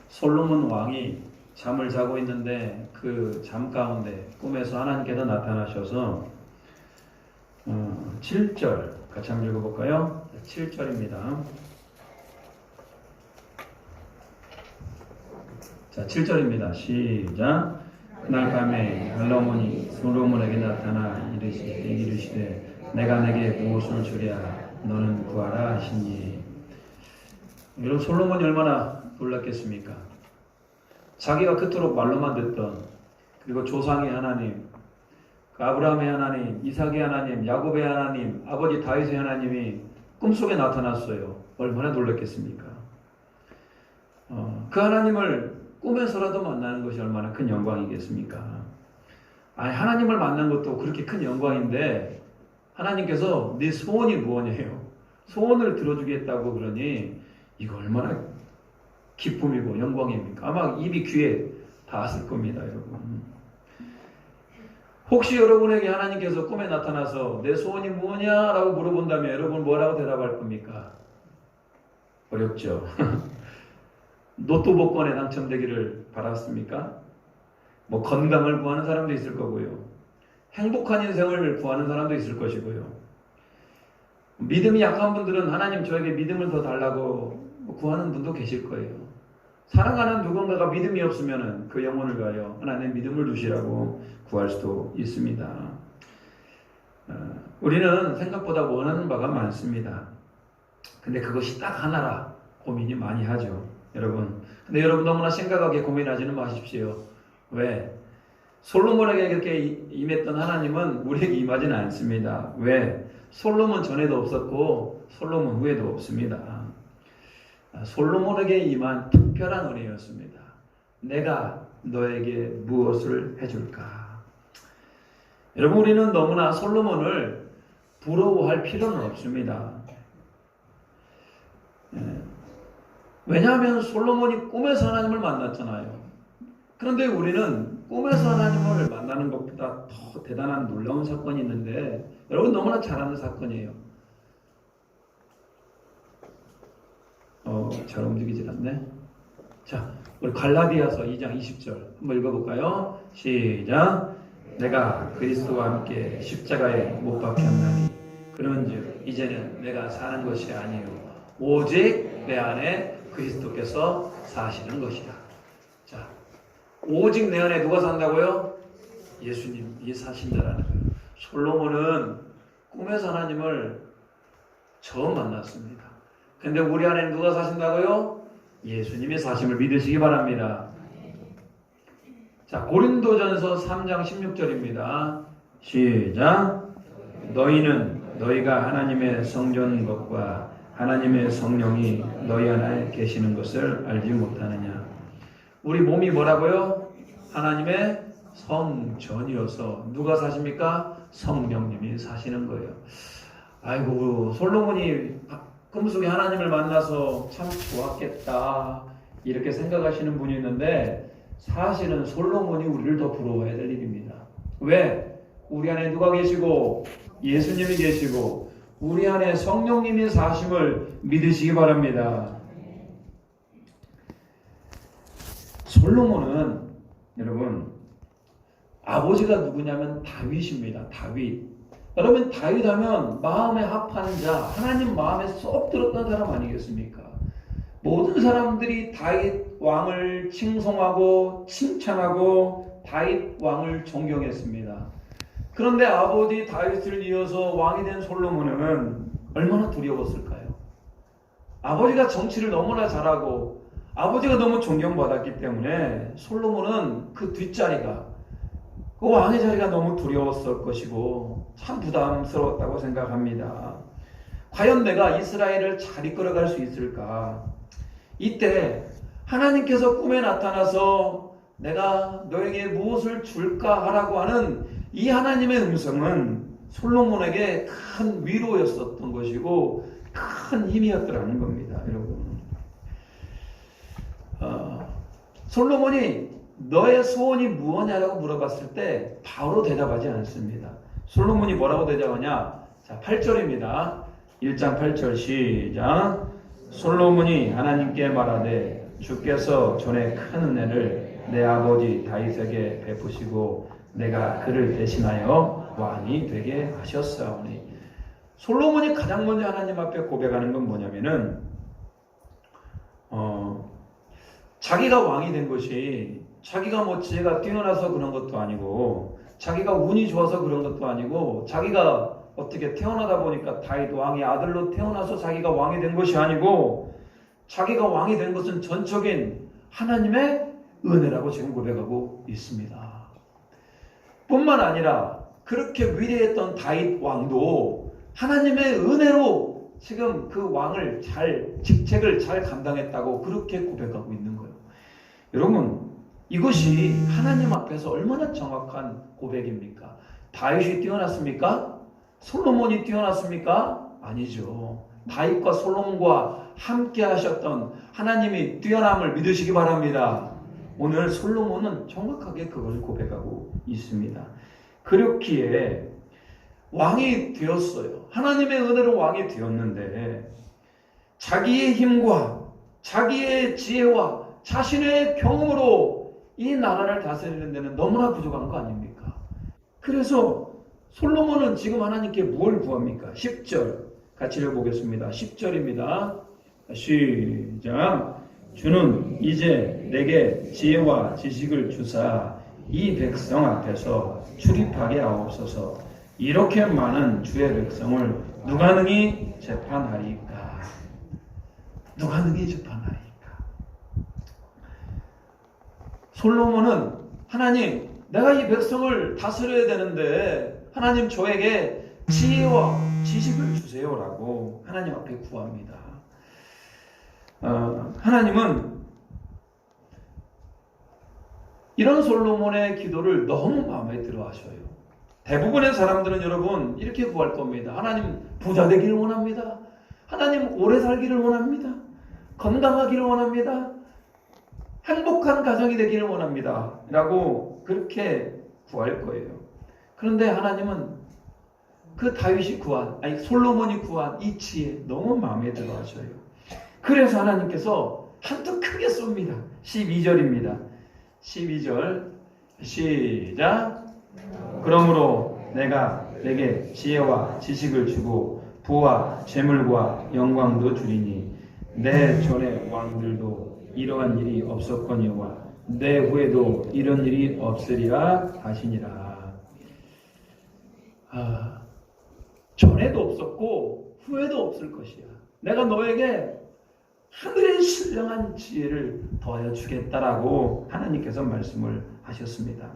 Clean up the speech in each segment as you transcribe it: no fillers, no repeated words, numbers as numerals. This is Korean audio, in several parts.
솔로몬 왕이 잠을 자고 있는데 그 잠 가운데 꿈에서 하나님께서 나타나셔서 7절 같이 한번 읽어볼까요? 7절입니다. 자, 7절입니다. 시작. 그날 밤에 솔로몬에게 나타나 이르시되 내가 내게 무엇을 주랴 너는 구하라 하시니. 여러분, 솔로몬이 얼마나 놀랐겠습니까? 자기가 그토록 말로만 듣던, 그리고 조상의 하나님, 아브라함의 하나님, 이삭의 하나님, 야곱의 하나님, 아버지 다윗의 하나님이 꿈속에 나타났어요. 얼마나 놀랐겠습니까? 그 하나님을 꿈에서라도 만나는 것이 얼마나 큰 영광이겠습니까? 아니, 하나님을 만난 것도 그렇게 큰 영광인데 하나님께서 네 소원이 무엇이에요? 소원을 들어주겠다고 그러니 이거 얼마나 기쁨이고 영광입니까? 아마 입이 귀에 닿았을 겁니다, 여러분. 혹시 여러분에게 하나님께서 꿈에 나타나서 내 소원이 뭐냐? 라고 물어본다면 여러분 뭐라고 대답할 겁니까? 어렵죠. 로또 복권에 당첨되기를 바랐습니까? 뭐 건강을 구하는 사람도 있을 거고요. 행복한 인생을 구하는 사람도 있을 것이고요. 믿음이 약한 분들은 하나님 저에게 믿음을 더 달라고 구하는 분도 계실 거예요. 사랑하는 누군가가 믿음이 없으면 그 영혼을 가요 하나님 믿음을 주시라고 구할 수도 있습니다. 우리는 생각보다 원하는 바가 많습니다. 근데 그것이 딱 하나라 고민이 많이 하죠. 여러분, 근데 여러분 너무나 심각하게 고민하지는 마십시오. 왜? 솔로몬에게 그렇게 임했던 하나님은 우리에게 임하지는 않습니다. 왜? 솔로몬 전에도 없었고 솔로몬 후에도 없습니다. 솔로몬에게 임한 특별한 은혜였습니다. 내가 너에게 무엇을 해줄까? 여러분, 우리는 너무나 솔로몬을 부러워할 필요는 없습니다. 왜냐하면 솔로몬이 꿈에서 하나님을 만났잖아요. 그런데 우리는 꿈에서 하나님을 만나는 것보다 더 대단한 놀라운 사건이 있는데 여러분 너무나 잘 아는 사건이에요. 잘 움직이질 않네. 자, 우리 갈라디아서 2장 20절 한번 읽어볼까요? 시작. 내가 그리스도와 함께 십자가에 못 박혔나니 그런즉 이제는 내가 사는 것이 아니요 오직 내 안에 그리스도께서 사시는 것이다. 자, 오직 내 안에 누가 산다고요? 예수님이 사신다라는 거예요. 솔로몬은 꿈에서 하나님을 처음 만났습니다. 근데 우리 안에 누가 사신다고요? 예수님이 사심을 믿으시기 바랍니다. 자, 고린도전서 3장 16절입니다. 시작. 너희는 너희가 하나님의 성전인 것과 하나님의 성령이 너희 안에 계시는 것을 알지 못하느냐. 우리 몸이 뭐라고요? 하나님의 성전이어서 누가 사십니까? 성령님이 사시는 거예요. 아이고, 솔로몬이 꿈속에 하나님을 만나서 참 좋았겠다 이렇게 생각하시는 분이 있는데 사실은 솔로몬이 우리를 더 부러워해야 될 일입니다. 왜? 우리 안에 누가 계시고 예수님이 계시고 우리 안에 성령님이 사심을 믿으시기 바랍니다. 솔로몬은 여러분 아버지가 누구냐면 다윗입니다. 다윗. 여러분, 다윗 하면 마음에 합하는 자, 하나님 마음에 쏙 들었던 사람 아니겠습니까? 모든 사람들이 다윗 왕을 칭송하고 칭찬하고 다윗 왕을 존경했습니다. 그런데 아버지 다윗을 이어서 왕이 된 솔로몬은 얼마나 두려웠을까요? 아버지가 정치를 너무나 잘하고 아버지가 너무 존경받았기 때문에 솔로몬은 그 뒷자리가, 그 왕의 자리가 너무 두려웠을 것이고 참 부담스러웠다고 생각합니다. 과연 내가 이스라엘을 잘 이끌어갈 수 있을까? 이때 하나님께서 꿈에 나타나서 내가 너에게 무엇을 줄까 하라고 하는 이 하나님의 음성은 솔로몬에게 큰 위로였었던 것이고 큰 힘이었더라는 겁니다. 여러분, 솔로몬이 너의 소원이 무엇이냐라고 물어봤을 때 바로 대답하지 않습니다. 솔로몬이 뭐라고 대답하냐? 자, 8절입니다. 1장 8절 시작. 솔로몬이 하나님께 말하되 주께서 전에 큰 은혜를 내 아버지 다윗에게 베푸시고 내가 그를 대신하여 왕이 되게 하셨사오니. 솔로몬이 가장 먼저 하나님 앞에 고백하는 건 뭐냐면은 자기가 왕이 된 것이 자기가 뭐 지혜가 뛰어나서 그런 것도 아니고 자기가 운이 좋아서 그런 것도 아니고 자기가 어떻게 태어나다 보니까 다윗 왕의 아들로 태어나서 자기가 왕이 된 것이 아니고 자기가 왕이 된 것은 전적인 하나님의 은혜라고 지금 고백하고 있습니다. 뿐만 아니라 그렇게 위대했던 다윗 왕도 하나님의 은혜로 지금 그 왕을 직책을 잘 감당했다고 그렇게 고백하고 있는 거예요. 여러분, 이것이 하나님 앞에서 얼마나 정확한 고백입니까? 다윗이 뛰어났습니까? 솔로몬이 뛰어났습니까? 아니죠. 다윗과 솔로몬과 함께 하셨던 하나님이 뛰어남을 믿으시기 바랍니다. 오늘 솔로몬은 정확하게 그걸 고백하고 있습니다. 그렇기에 왕이 되었어요. 하나님의 은혜로 왕이 되었는데 자기의 힘과 자기의 지혜와 자신의 경험으로 이 나라를 다스리는 데는 너무나 부족한 거 아닙니까? 그래서 솔로몬은 지금 하나님께 뭘 구합니까? 10절 같이 읽어보겠습니다. 10절입니다. 시작. 주는 이제 내게 지혜와 지식을 주사 이 백성 앞에서 출입하게 하옵소서. 이렇게 많은 주의 백성을 누가 능히 재판하리까? 누가 능히 재판하리까? 솔로몬은 하나님, 내가 이 백성을 다스려야 되는데 하나님 저에게 지혜와 지식을 주세요라고 하나님 앞에 구합니다. 하나님은 이런 솔로몬의 기도를 너무 마음에 들어 하셔요. 대부분의 사람들은 여러분 이렇게 구할 겁니다. 하나님 부자 되기를 원합니다. 하나님 오래 살기를 원합니다. 건강하기를 원합니다. 행복한 가정이 되기를 원합니다. 라고 그렇게 구할 거예요. 그런데 하나님은 그 다윗이 솔로몬이 구한 이 지혜 너무 마음에 들어 하셔요. 그래서 하나님께서 한턱 크게 쏩니다. 12절입니다. 12절 시작. 그러므로 내가 내게 지혜와 지식을 주고 부와 재물과 영광도 주리니 내 전의 왕들도 이러한 일이 없었거니와 내 후에도 이런 일이 없으리라 하시니라. 전에도 없었고 후에도 없을 것이야. 내가 너에게 하늘의 신령한 지혜를 더하여 주겠다라고 하나님께서 말씀을 하셨습니다.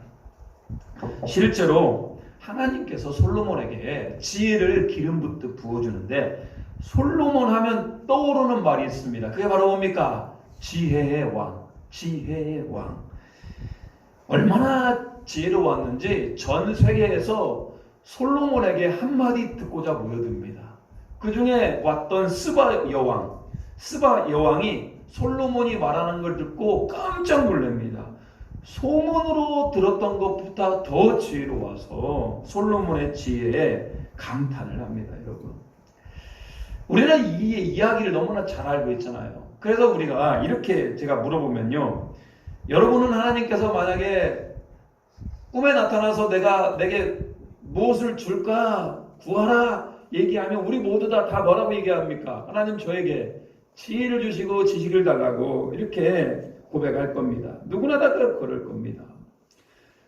실제로 하나님께서 솔로몬에게 지혜를 기름 붓듯 부어주는데 솔로몬 하면 떠오르는 말이 있습니다. 그게 바로 뭡니까? 지혜의 왕. 지혜의 왕. 얼마나 지혜로웠는지 전 세계에서 솔로몬에게 한마디 듣고자 모여듭니다. 그 중에 왔던 스바 여왕이 솔로몬이 말하는 걸 듣고 깜짝 놀랍니다. 소문으로 들었던 것보다 더 지혜로워서 솔로몬의 지혜에 감탄을 합니다. 여러분, 우리는 이 이야기를 너무나 잘 알고 있잖아요. 그래서 우리가 이렇게 제가 물어보면요, 여러분은 하나님께서 만약에 꿈에 나타나서 내게 무엇을 줄까 구하라 얘기하면 우리 모두 다 뭐라고 얘기합니까? 하나님 저에게 지혜를 주시고 지식을 달라고 이렇게 고백할 겁니다. 누구나 다 그럴 겁니다.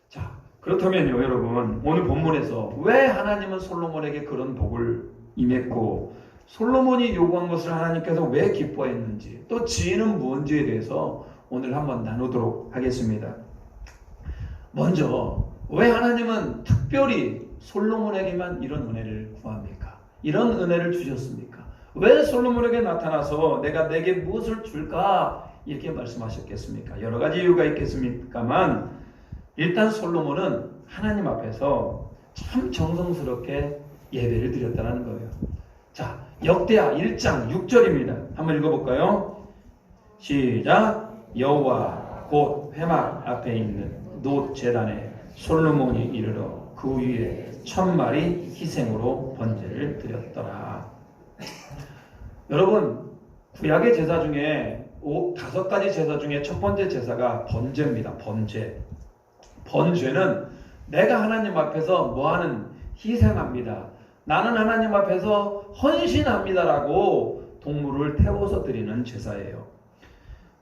자, 그렇다면요 여러분, 오늘 본문에서 왜 하나님은 솔로몬에게 그런 복을 임했고 솔로몬이 요구한 것을 하나님께서 왜 기뻐했는지, 또 지혜는 무엇인지에 대해서 오늘 한번 나누도록 하겠습니다. 먼저 왜 하나님은 특별히 솔로몬에게만 이런 은혜를 구합니까? 이런 은혜를 주셨습니까? 왜 솔로몬에게 나타나서 내게 무엇을 줄까 이렇게 말씀하셨겠습니까? 여러 가지 이유가 있겠습니까만 일단 솔로몬은 하나님 앞에서 참 정성스럽게 예배를 드렸다는 거예요. 자, 역대하 1장 6절입니다. 한번 읽어볼까요? 시작. 여호와 곧 회막 앞에 있는 놋 제단에 솔로몬이 이르러 그 위에 1000마리 희생으로 번제를 드렸더라. 여러분, 구약의 제사 중에 다섯 가지 제사 중에 첫 번째 제사가 번제입니다. 번제. 번제는 내가 하나님 앞에서 뭐하는 희생합니다. 나는 하나님 앞에서 헌신합니다라고 동물을 태워서 드리는 제사예요.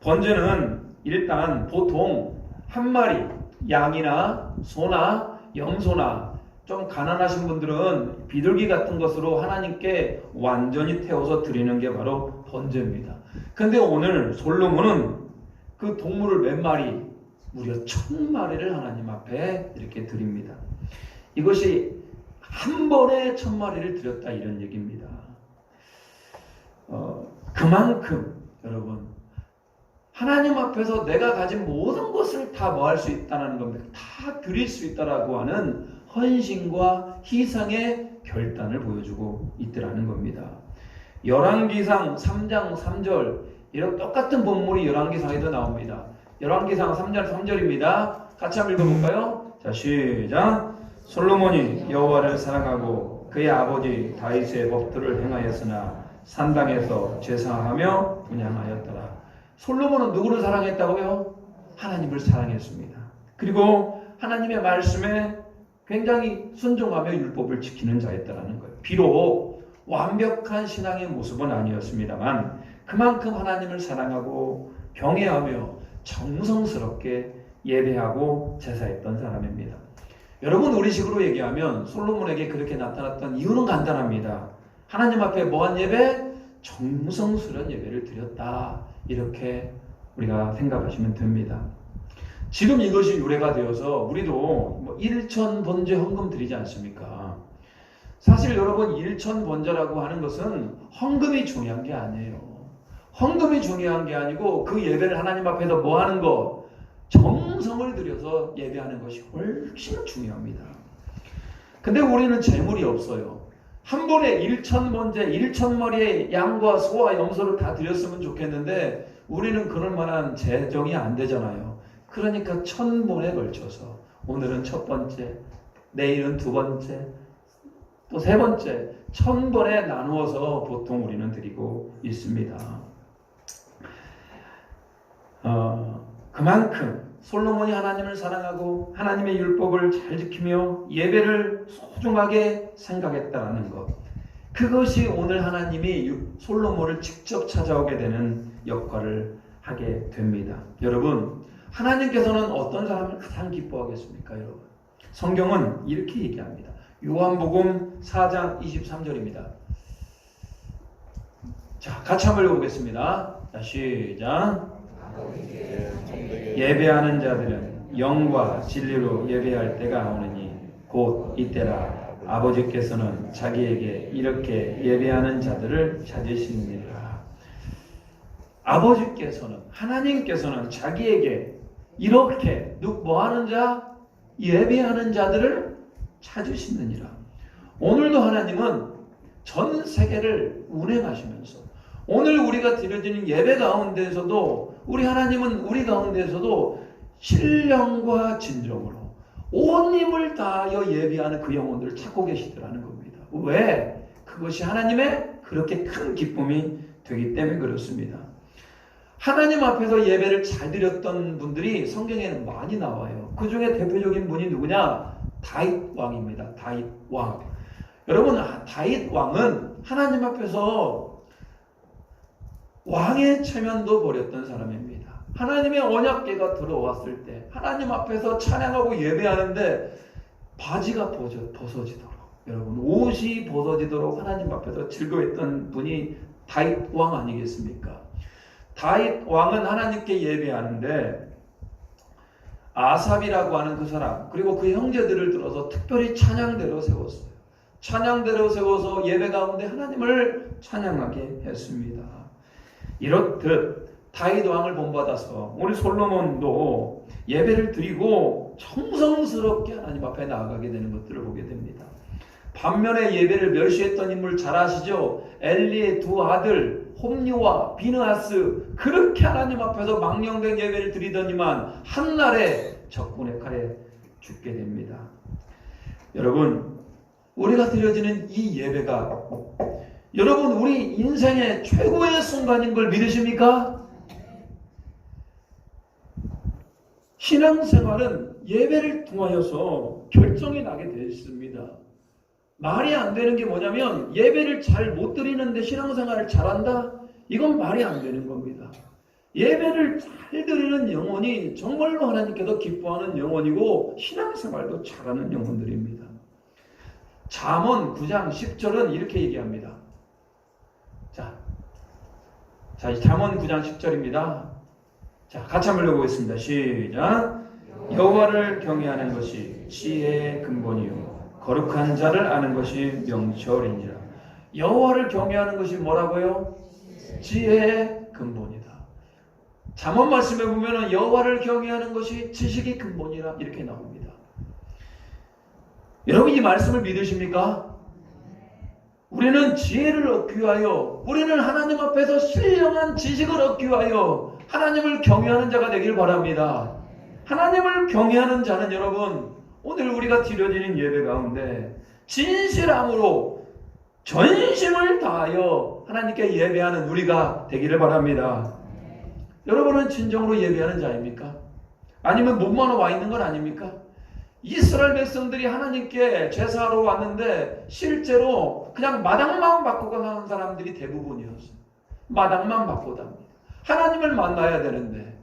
번제는 일단 보통 한 마리 양이나 소나 염소나 좀 가난하신 분들은 비둘기 같은 것으로 하나님께 완전히 태워서 드리는 게 바로 번제입니다. 근데 오늘 솔로몬은 그 동물을 몇 마리? 무려 1000마리를 하나님 앞에 이렇게 드립니다. 이것이 한 번에 1000마리를 드렸다 이런 얘기입니다. 그만큼 여러분 하나님 앞에서 내가 가진 모든 것을 다 뭐 할 수 있다는 겁니다. 다 드릴 수 있다라고 하는 헌신과 희생의 결단을 보여주고 있더라는 겁니다. 열왕기상 3장 3절 이런 똑같은 본문이 열왕기상에도 나옵니다. 열왕기상 3장 3절입니다. 같이 한번 읽어볼까요? 자, 시작. 솔로몬이 여호와를 사랑하고 그의 아버지 다윗의 법도를 행하였으나 산당에서 제사하며 분향하였더라. 솔로몬은 누구를 사랑했다고요? 하나님을 사랑했습니다. 그리고 하나님의 말씀에 굉장히 순종하며 율법을 지키는 자였다라는 거예요. 비록 완벽한 신앙의 모습은 아니었습니다만 그만큼 하나님을 사랑하고 경외하며 정성스럽게 예배하고 제사했던 사람입니다. 여러분 우리식으로 얘기하면 솔로몬에게 그렇게 나타났던 이유는 간단합니다. 하나님 앞에 뭐한 예배? 정성스러운 예배를 드렸다. 이렇게 우리가 생각하시면 됩니다. 지금 이것이 유래가 되어서 우리도 뭐 일천 번제 헌금 드리지 않습니까? 사실 여러분 일천 번제라고 하는 것은 헌금이 중요한 게 아니에요. 헌금이 중요한 게 아니고 그 예배를 하나님 앞에서 뭐 하는 거? 정성을 들여서 예배하는 것이 훨씬 중요합니다. 근데 우리는 재물이 없어요. 한 번에 1000번제 1000마리의 양과 소와 염소를 다 드렸으면 좋겠는데 우리는 그럴 만한 재정이 안 되잖아요. 그러니까 1000번에 걸쳐서 오늘은 첫 번째, 내일은 두 번째, 또 세 번째 1000번에 나누어서 보통 우리는 드리고 있습니다. 그만큼 솔로몬이 하나님을 사랑하고 하나님의 율법을 잘 지키며 예배를 소중하게 생각했다는 것. 그것이 오늘 하나님이 솔로몬을 직접 찾아오게 되는 역할을 하게 됩니다. 여러분, 하나님께서는 어떤 사람을 가장 기뻐하겠습니까, 여러분? 성경은 이렇게 얘기합니다. 요한복음 4장 23절입니다. 자, 같이 한번 읽어보겠습니다. 자, 시작. 예배하는 자들은 영과 진리로 예배할 때가 오느니 곧 이때라. 아버지께서는 자기에게 이렇게 예배하는 자들을 찾으시느니라. 아버지께서는, 하나님께서는 자기에게 이렇게 뭐하는 자? 예배하는 자들을 찾으시느니라. 오늘도 하나님은 전 세계를 운행하시면서 오늘 우리가 드려지는 예배 가운데에서도 우리 하나님은 우리 가운데에서도 신령과 진정으로 온 힘을 다하여 예배하는 그 영혼들을 찾고 계시더라는 겁니다. 왜? 그것이 하나님의 그렇게 큰 기쁨이 되기 때문에 그렇습니다. 하나님 앞에서 예배를 잘 드렸던 분들이 성경에는 많이 나와요. 그 중에 대표적인 분이 누구냐? 다윗 왕입니다. 다윗 왕. 여러분, 다윗 왕은 하나님 앞에서 왕의 체면도 버렸던 사람입니다. 하나님의 언약궤가 들어왔을 때 하나님 앞에서 찬양하고 예배하는데 바지가 벗어지도록, 여러분 옷이 벗어지도록 하나님 앞에서 즐거워했던 분이 다윗 왕 아니겠습니까? 다윗 왕은 하나님께 예배하는데 아삽이라고 하는 그 사람 그리고 그 형제들을 들어서 특별히 찬양대로 세웠어요. 찬양대로 세워서 예배 가운데 하나님을 찬양하게 했습니다. 이렇듯 다윗 왕을 본받아서 우리 솔로몬도 예배를 드리고 정성스럽게 하나님 앞에 나아가게 되는 것들을 보게 됩니다. 반면에 예배를 멸시했던 인물 잘 아시죠? 엘리의 두 아들 홈리와 비느하스, 그렇게 하나님 앞에서 망령된 예배를 드리더니만 한날에 적군의 칼에 죽게 됩니다. 여러분, 우리가 드려지는 이 예배가 여러분 우리 인생의 최고의 순간인 걸 믿으십니까? 신앙생활은 예배를 통하여서 결정이 나게 되어 있습니다. 말이 안 되는 게 뭐냐면 예배를 잘 못 드리는데 신앙생활을 잘한다? 이건 말이 안 되는 겁니다. 예배를 잘 드리는 영혼이 정말로 하나님께서 기뻐하는 영혼이고 신앙생활도 잘하는 영혼들입니다. 잠언 9장 10절은 이렇게 얘기합니다. 자, 잠언 9장 10절입니다. 자, 같이 한번 읽어보겠습니다. 시작. 여호와를 경외하는 것이 지혜의 근본이요 거룩한 자를 아는 것이 명철이니라. 여호와를 경외하는 것이 뭐라고요? 지혜의 근본이다. 잠언 말씀에 보면은 여호와를 경외하는 것이 지식의 근본이라 이렇게 나옵니다. 여러분 이 말씀을 믿으십니까? 우리는 지혜를 얻기 위하여, 우리는 하나님 앞에서 신령한 지식을 얻기 위하여 하나님을 경외하는 자가 되길 바랍니다. 하나님을 경외하는 자는 여러분, 오늘 우리가 드려지는 예배 가운데 진실함으로 전심을 다하여 하나님께 예배하는 우리가 되기를 바랍니다. 여러분은 진정으로 예배하는 자입니까? 아니면 몸만 와 있는 건 아닙니까? 이스라엘 백성들이 하나님께 제사하러 왔는데 실제로 그냥 마당만 받고 가는 사람들이 대부분이었어요. 마당만 받고 답니다. 하나님을 만나야 되는데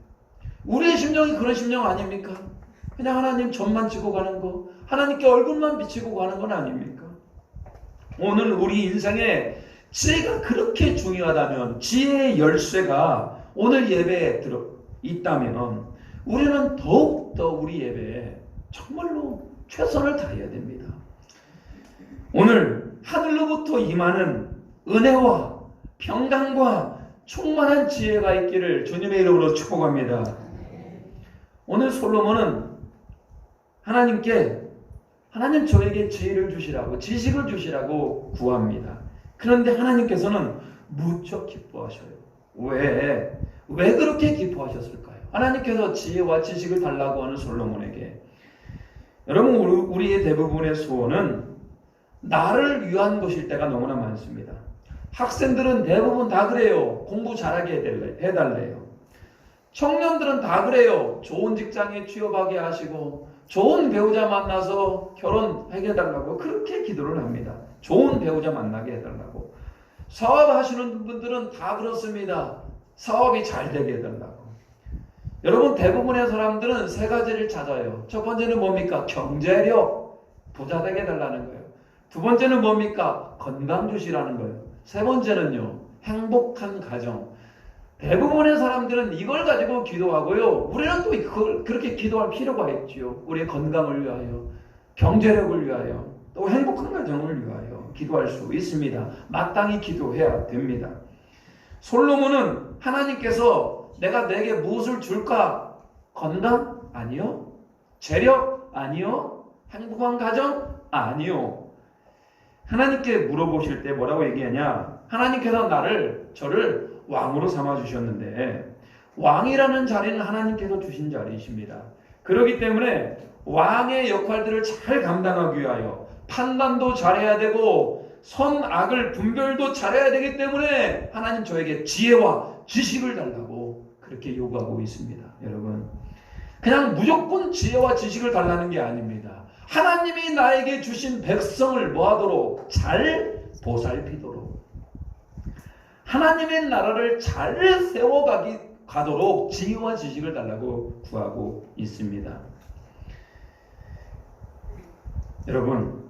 우리의 심정이 그런 심정 아닙니까? 그냥 하나님 전만 치고 가는 거, 하나님께 얼굴만 비치고 가는 건 아닙니까? 오늘 우리 인생에 지혜가 그렇게 중요하다면, 지혜의 열쇠가 오늘 예배에 들어 있다면 우리는 더욱더 우리 예배에 정말로 최선을 다해야 됩니다. 오늘 하늘로부터 임하는 은혜와 평강과 충만한 지혜가 있기를 주님의 이름으로 축복합니다. 오늘 솔로몬은 하나님께 하나님 저에게 지혜를 주시라고, 지식을 주시라고 구합니다. 그런데 하나님께서는 무척 기뻐하셔요. 왜 그렇게 기뻐하셨을까요? 하나님께서 지혜와 지식을 달라고 하는 솔로몬에게. 여러분, 우리의 대부분의 소원은 나를 위한 것일 때가 너무나 많습니다. 학생들은 대부분 다 그래요. 공부 잘하게 해달래요. 청년들은 다 그래요. 좋은 직장에 취업하게 하시고 좋은 배우자 만나서 결혼하게 해달라고 그렇게 기도를 합니다. 좋은 배우자 만나게 해달라고. 사업하시는 분들은 다 그렇습니다. 사업이 잘 되게 해달라고. 여러분, 대부분의 사람들은 세 가지를 찾아요. 첫 번째는 뭡니까? 경제력, 부자 되게 해달라는 거예요. 두 번째는 뭡니까? 건강 주시라는 거예요. 세 번째는요, 행복한 가정. 대부분의 사람들은 이걸 가지고 기도하고요. 우리는 또 그걸 그렇게 기도할 필요가 있지요. 우리의 건강을 위하여, 경제력을 위하여, 또 행복한 가정을 위하여 기도할 수 있습니다. 마땅히 기도해야 됩니다. 솔로몬은 하나님께서 내가 내게 무엇을 줄까? 건강? 아니요. 재력? 아니요. 행복한 가정? 아니요. 하나님께 물어보실 때 뭐라고 얘기하냐? 하나님께서 저를 왕으로 삼아주셨는데, 왕이라는 자리는 하나님께서 주신 자리이십니다. 그렇기 때문에 왕의 역할들을 잘 감당하기 위하여 판단도 잘해야 되고 선악을 분별도 잘해야 되기 때문에 하나님 저에게 지혜와 지식을 달라고 그렇게 요구하고 있습니다. 여러분, 그냥 무조건 지혜와 지식을 달라는 게 아닙니다. 하나님이 나에게 주신 백성을 뭐하도록? 잘 보살피도록, 하나님의 나라를 잘 세워가도록 지혜와 지식을 달라고 구하고 있습니다. 여러분,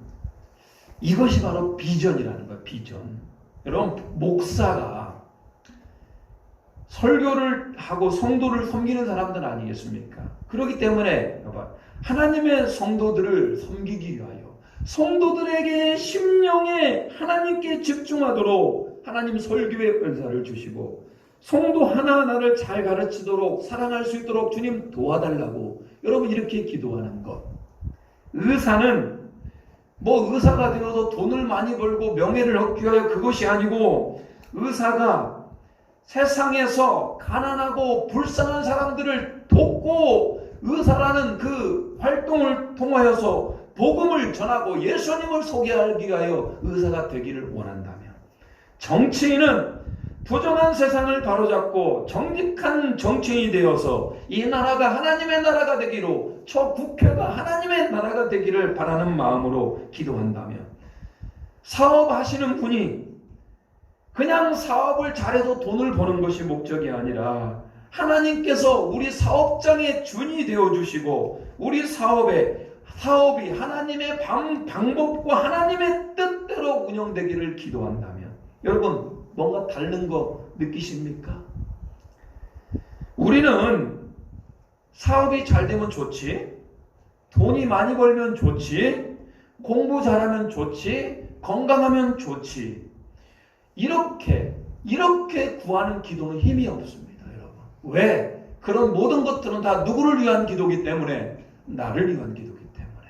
이것이 바로 비전이라는 거예요. 비전. 여러분, 목사가 설교를 하고 성도를 섬기는 사람들 아니겠습니까? 그렇기 때문에 하나님의 성도들을 섬기기 위하여 성도들에게 심령에 하나님께 집중하도록 하나님 설교의 은사를 주시고 성도 하나하나를 잘 가르치도록 사랑할 수 있도록 주님 도와달라고 여러분 이렇게 기도하는 것. 의사는 의사가 되어서 돈을 많이 벌고 명예를 얻기 위하여 그것이 아니고, 의사가 세상에서 가난하고 불쌍한 사람들을 돕고 의사라는 그 활동을 통하여서 복음을 전하고 예수님을 소개하기 위하여 의사가 되기를 원한다면, 정치인은 부정한 세상을 바로잡고 정직한 정치인이 되어서 이 나라가 하나님의 나라가 되기로, 저 국회가 하나님의 나라가 되기를 바라는 마음으로 기도한다면, 사업하시는 분이 그냥 사업을 잘해서 돈을 버는 것이 목적이 아니라 하나님께서 우리 사업장의 준이 되어주시고 우리 사업이 하나님의 방법과 하나님의 뜻대로 운영되기를 기도한다면, 여러분 뭔가 다른 거 느끼십니까? 우리는 사업이 잘 되면 좋지, 돈이 많이 벌면 좋지, 공부 잘하면 좋지, 건강하면 좋지, 이렇게 구하는 기도는 힘이 없습니다, 여러분. 왜? 그런 모든 것들은 다 누구를 위한 기도이기 때문에, 나를 위한 기도이기 때문에,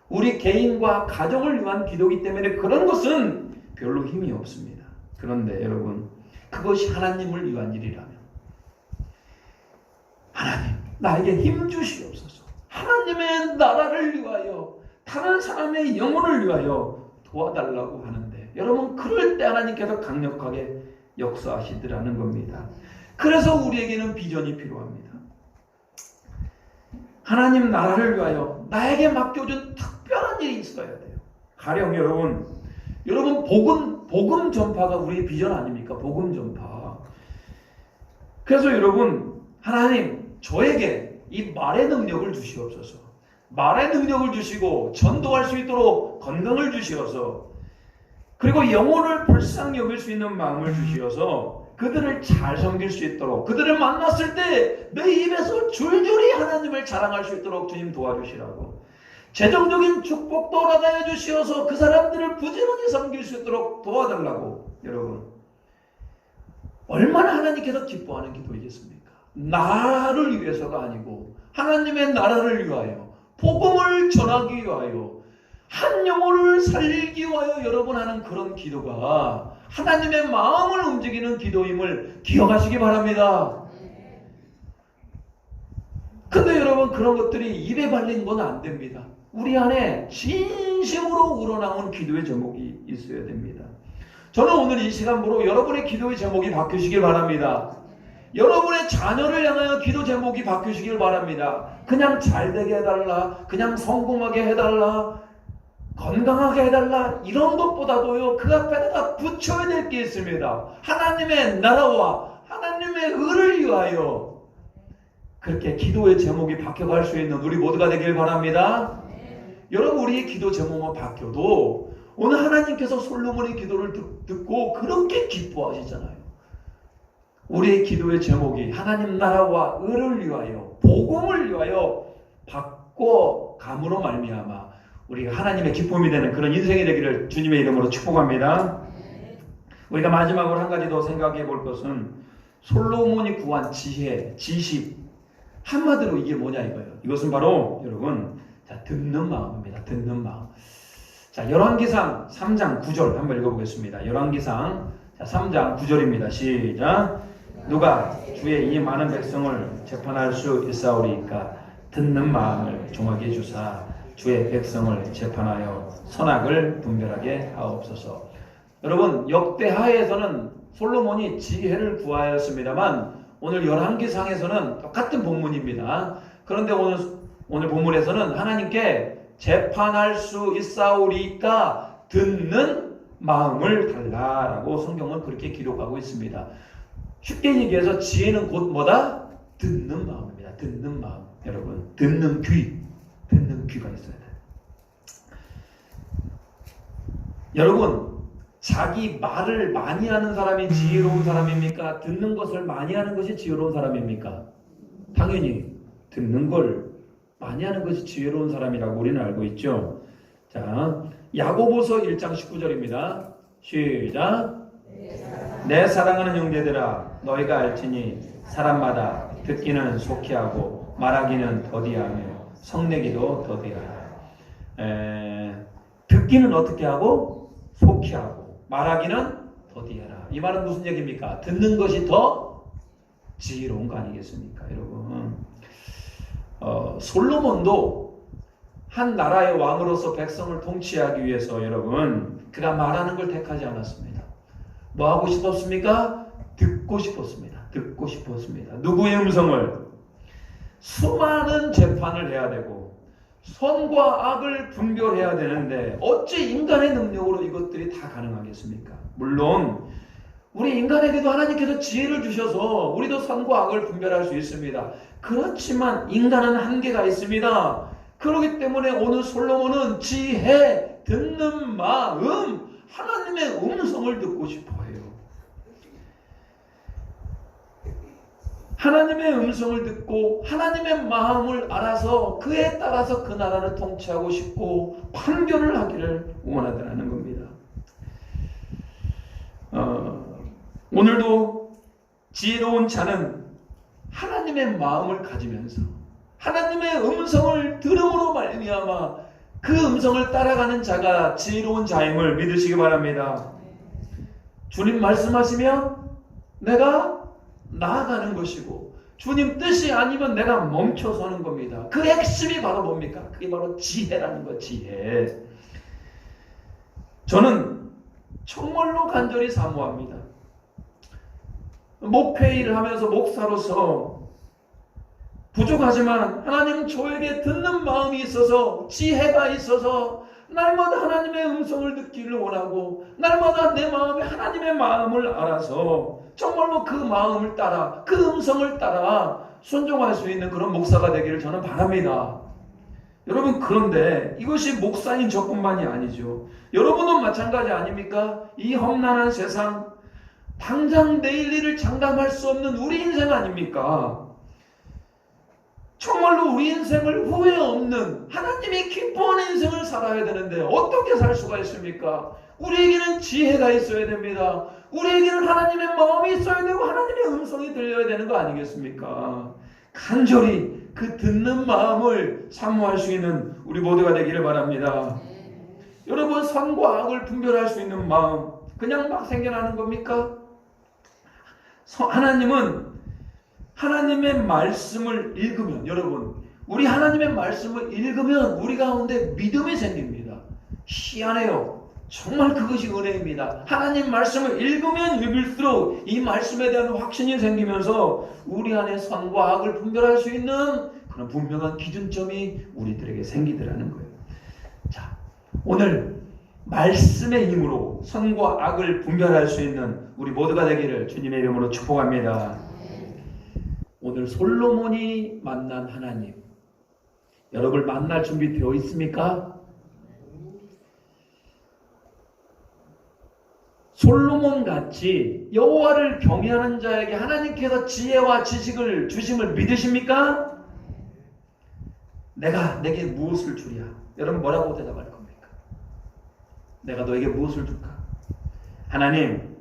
우리 개인과 가정을 위한 기도이기 때문에 그런 것은 별로 힘이 없습니다. 그런데 여러분, 그것이 하나님을 위한 일이라면, 하나님 나에게 힘 주시옵소서, 하나님의 나라를 위하여, 다른 사람의 영혼을 위하여 도와달라고 하는데, 여러분 그럴 때 하나님께서 강력하게 역사하시더라는 겁니다. 그래서 우리에게는 비전이 필요합니다. 하나님 나라를 위하여 나에게 맡겨준 특별한 일이 있어야 돼요. 가령 여러분 복음 전파가 우리의 비전 아닙니까? 복음 전파. 그래서 여러분, 하나님 저에게 이 말의 능력을 주시옵소서. 말의 능력을 주시고 전도할 수 있도록 건강을 주시어서, 그리고 영혼을 불쌍히 여길 수 있는 마음을 주시어서 그들을 잘 섬길 수 있도록, 그들을 만났을 때 내 입에서 줄줄이 하나님을 자랑할 수 있도록 주님 도와주시라고, 재정적인 축복도 허락하여 주시어서 그 사람들을 부지런히 섬길 수 있도록 도와달라고. 여러분 얼마나 하나님께서 기뻐하는 기도이겠습니까? 나를 위해서가 아니고 하나님의 나라를 위하여, 복음을 전하기 위하여, 한 영혼을 살리기 위하여 여러분 하는 그런 기도가 하나님의 마음을 움직이는 기도임을 기억하시기 바랍니다. 근데 여러분 그런 것들이 입에 발린 건 안 됩니다. 우리 안에 진심으로 우러나온 기도의 제목이 있어야 됩니다. 저는 오늘 이 시간으로 여러분의 기도의 제목이 바뀌시길 바랍니다. 여러분의 자녀를 향하여 기도 제목이 바뀌시길 바랍니다. 그냥 잘되게 해달라, 그냥 성공하게 해달라, 건강하게 해달라, 이런 것보다도요, 그 앞에다가 붙여야 될 게 있습니다. 하나님의 나라와 하나님의 의를 위하여. 그렇게 기도의 제목이 바뀌어갈 수 있는 우리 모두가 되길 바랍니다. 여러분 우리의 기도 제목만 바뀌어도 오늘 하나님께서 솔로몬의 기도를 듣고 그렇게 기뻐하시잖아요. 우리의 기도의 제목이 하나님 나라와 의를 위하여, 복음을 위하여 바꿔감으로 말미암아 우리가 하나님의 기쁨이 되는 그런 인생이 되기를 주님의 이름으로 축복합니다. 우리가 마지막으로 한 가지 더 생각해 볼 것은 솔로몬이 구한 지혜, 지식, 한마디로 이게 뭐냐 이거예요. 이것은 바로 여러분, 자, 듣는 마음입니다. 듣는 마음. 자, 열왕기상 3장 9절 한번 읽어보겠습니다. 열왕기상 3장 9절입니다. 시작. 누가 주의 이 많은 백성을 재판할 수 있사오리이까 듣는 마음을 종하게 주사 주의 백성을 재판하여 선악을 분별하게 하옵소서. 여러분 역대하에서는 솔로몬이 지혜를 구하였습니다만 오늘 열왕기상에서는 똑같은 본문입니다. 그런데 오늘 본문에서는 하나님께 재판할 수 있사오리까 듣는 마음을 달라라고 성경은 그렇게 기록하고 있습니다. 쉽게 얘기해서 지혜는 곧 뭐다? 듣는 마음입니다. 듣는 마음. 여러분 듣는 귀가 있어야 돼요. 여러분 자기 말을 많이 하는 사람이 지혜로운 사람입니까? 듣는 것을 많이 하는 것이 지혜로운 사람입니까? 당연히 듣는 걸 많이 하는 것이 지혜로운 사람이라고 우리는 알고 있죠. 자, 야고보서 1장 19절입니다. 시작. 내 사랑하는 형제들아 너희가 알지니 사람마다 듣기는 속히 하고 말하기는 더디하며 성내기도 더디하라. 듣기는 어떻게 하고? 속히 하고 말하기는 더디하라. 이 말은 무슨 얘기입니까? 듣는 것이 더 지혜로운 거 아니겠습니까? 여러분 솔로몬도 한 나라의 왕으로서 백성을 통치하기 위해서 여러분 그가 말하는 걸 택하지 않았습니다. 뭐 하고 싶었습니까? 듣고 싶었습니다. 듣고 싶었습니다. 누구의 음성을? 수많은 재판을 해야 되고 선과 악을 분별해야 되는데 어찌 인간의 능력으로 이것들이 다 가능하겠습니까? 물론 우리 인간에게도 하나님께서 지혜를 주셔서 우리도 선과 악을 분별할 수 있습니다. 그렇지만 인간은 한계가 있습니다. 그렇기 때문에 오늘 솔로몬은 지혜, 듣는 마음, 하나님의 음성을 듣고 싶어 해요. 하나님의 음성을 듣고 하나님의 마음을 알아서 그에 따라서 그 나라를 통치하고 싶고 판결을 하기를 원하더라는 겁니다. 오늘도 지혜로운 자는 하나님의 마음을 가지면서 하나님의 음성을 들음으로 말미암아 그 음성을 따라가는 자가 지혜로운 자임을 믿으시기 바랍니다. 주님 말씀하시면 내가 나아가는 것이고 주님 뜻이 아니면 내가 멈춰서는 겁니다. 그 핵심이 바로 뭡니까? 그게 바로 지혜라는 거, 지혜. 저는 정말로 간절히 사모합니다. 목회일을 하면서 목사로서 부족하지만 하나님 저에게 듣는 마음이 있어서 지혜가 있어서 날마다 하나님의 음성을 듣기를 원하고 날마다 내 마음에 하나님의 마음을 알아서 정말로 그 마음을 따라 그 음성을 따라 순종할 수 있는 그런 목사가 되기를 저는 바랍니다. 여러분 그런데 이것이 목사인 저뿐만이 아니죠. 여러분은 마찬가지 아닙니까? 이 험난한 세상 당장 내일 일을 장담할 수 없는 우리 인생 아닙니까? 정말로 우리 인생을 후회 없는 하나님이 기뻐하는 인생을 살아야 되는데 어떻게 살 수가 있습니까? 우리에게는 지혜가 있어야 됩니다. 우리에게는 하나님의 마음이 있어야 되고 하나님의 음성이 들려야 되는 거 아니겠습니까? 간절히 그 듣는 마음을 사모할 수 있는 우리 모두가 되기를 바랍니다. 여러분 선과 악을 분별할 수 있는 마음 그냥 막 생겨나는 겁니까? 하나님은 하나님의 말씀을 읽으면 여러분 우리 하나님의 말씀을 읽으면 우리 가운데 믿음이 생깁니다. 희한해요. 정말 그것이 은혜입니다. 하나님 말씀을 읽으면 읽을수록 이 말씀에 대한 확신이 생기면서 우리 안에 선과 악을 분별할 수 있는 그런 분명한 기준점이 우리들에게 생기더라는 거예요. 자, 오늘 말씀의 힘으로 선과 악을 분별할 수 있는 우리 모두가 되기를 주님의 이름으로 축복합니다. 오늘 솔로몬이 만난 하나님, 여러분 만날 준비 되어 있습니까? 솔로몬 같이 여호와를 경외하는 자에게 하나님께서 지혜와 지식을 주심을 믿으십니까? 내게 무엇을 주랴? 여러분 뭐라고 대답할 겁니까? 내가 너에게 무엇을 줄까? 하나님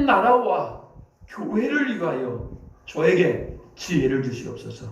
나라와 교회를 위하여 저에게 지혜를 주시옵소서.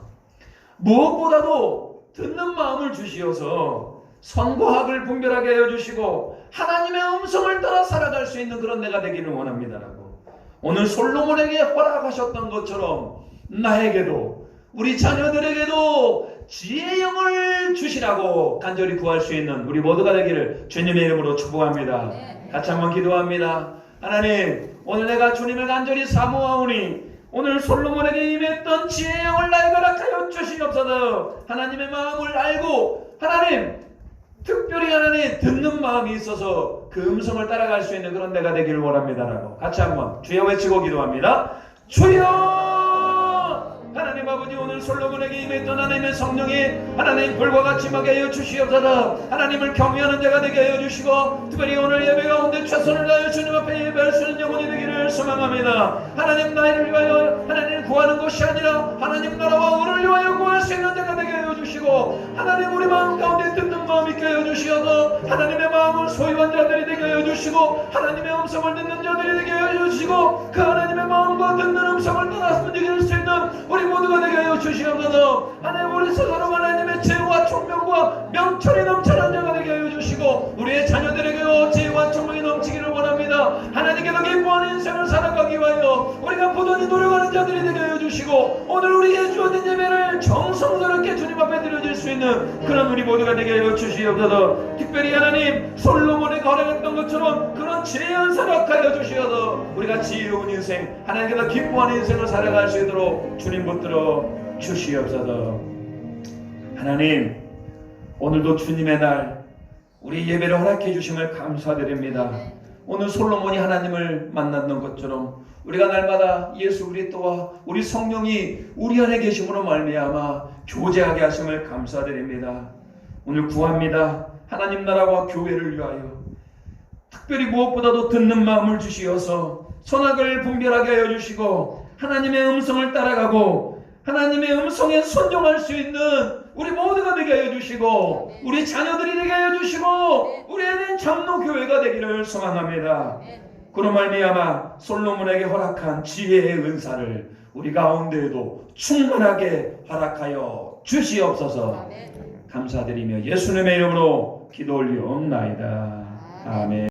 무엇보다도 듣는 마음을 주시어서 선과 악을 분별하게 하여 주시고 하나님의 음성을 따라 살아갈 수 있는 그런 내가 되기를 원합니다라고 오늘 솔로몬에게 허락하셨던 것처럼 나에게도 우리 자녀들에게도 지혜의 영을 주시라고 간절히 구할 수 있는 우리 모두가 되기를 주님의 이름으로 축복합니다. 같이 한번 기도합니다. 하나님 오늘 내가 주님을 간절히 사모하오니 오늘 솔로몬에게 임했던 지혜의 영을 나에게 허락하여 주시옵소서. 하나님의 마음을 알고 하나님 특별히 하나님 듣는 마음이 있어서 그 음성을 따라갈 수 있는 그런 내가 되기를 원합니다라고 같이 한번 주여 외치고 기도합니다. 주여! 하나님 아버지 오늘 솔로몬에게 임했던 하나님의 성령이 하나님 불과 같이 임하게 하여 주시옵소서. 하나님을 경외하는 자가 되게 하여 주시고 특별히 오늘 예배 가운데 최선을 다하여 주님 앞에 예배할 수 있는 영혼이 되기를 소망합니다. 하나님 나이를 위하여 하나님 구하는 것이 아니라 하나님 나라와 의를 위하여 구할 수 있는 자가 되게 하여 주시고 하나님 우리 마음 가운데 듣는 마음 있게 하여 주시어서 하나님의 마음을 소유한 자들이 되게 하여 주시고 하나님의 음성을 듣는 자들이 되게 하여 주시고 그 하나님의 마음과 듣는 음성을 따라 움직일 수 있는 우리 모두가 되게 하여 주시옵소서. 하나님 우리 스스로 하나님의 지혜와 총명과 명철이 넘쳐난 자가 되게 하여 주시고 우리의 자녀들에게도 지혜와 총명이 넘치기를 원합니다. 하나님께서 기뻐하는 인생을 살아가기 위하여 우리가 부단히 노력하는 자들이 되게 하여 주시고 오늘 우리의 주어진 예배를 정성스럽게 주님 앞에 드려질 수 있는 그런 우리 모두가 되게 하여 주시옵소서. 특별히 하나님 솔로몬이 거래했던 것처럼 그런 제한 허락하여 주시어서 우리가 지혜로운 인생, 하나님께서 기뻐하는 인생을 살아갈 수 있도록 주님 붙들어 주시옵소서. 하나님, 오늘도 주님의 날 우리 예배를 허락해 주심을 감사드립니다. 오늘 솔로몬이 하나님을 만났던 것처럼 우리가 날마다 예수 그리스도와 우리 성령이 우리 안에 계심으로 말미암아 교제하게 하심을 감사드립니다. 오늘 구합니다. 하나님 나라와 교회를 위하여 특별히 무엇보다도 듣는 마음을 주시어서 선악을 분별하게 하여 주시고 하나님의 음성을 따라가고 하나님의 음성에 순종할 수 있는 우리 모두가 되게 하여 주시고 우리 자녀들이 되게 하여 주시고 우리에는 장로교회가 되기를 소망합니다. 그로 말미암아 솔로몬에게 허락한 지혜의 은사를 우리 가운데에도 충만하게 허락하여 주시옵소서. 감사드리며 예수님의 이름으로 기도 올리옵나이다. 아멘.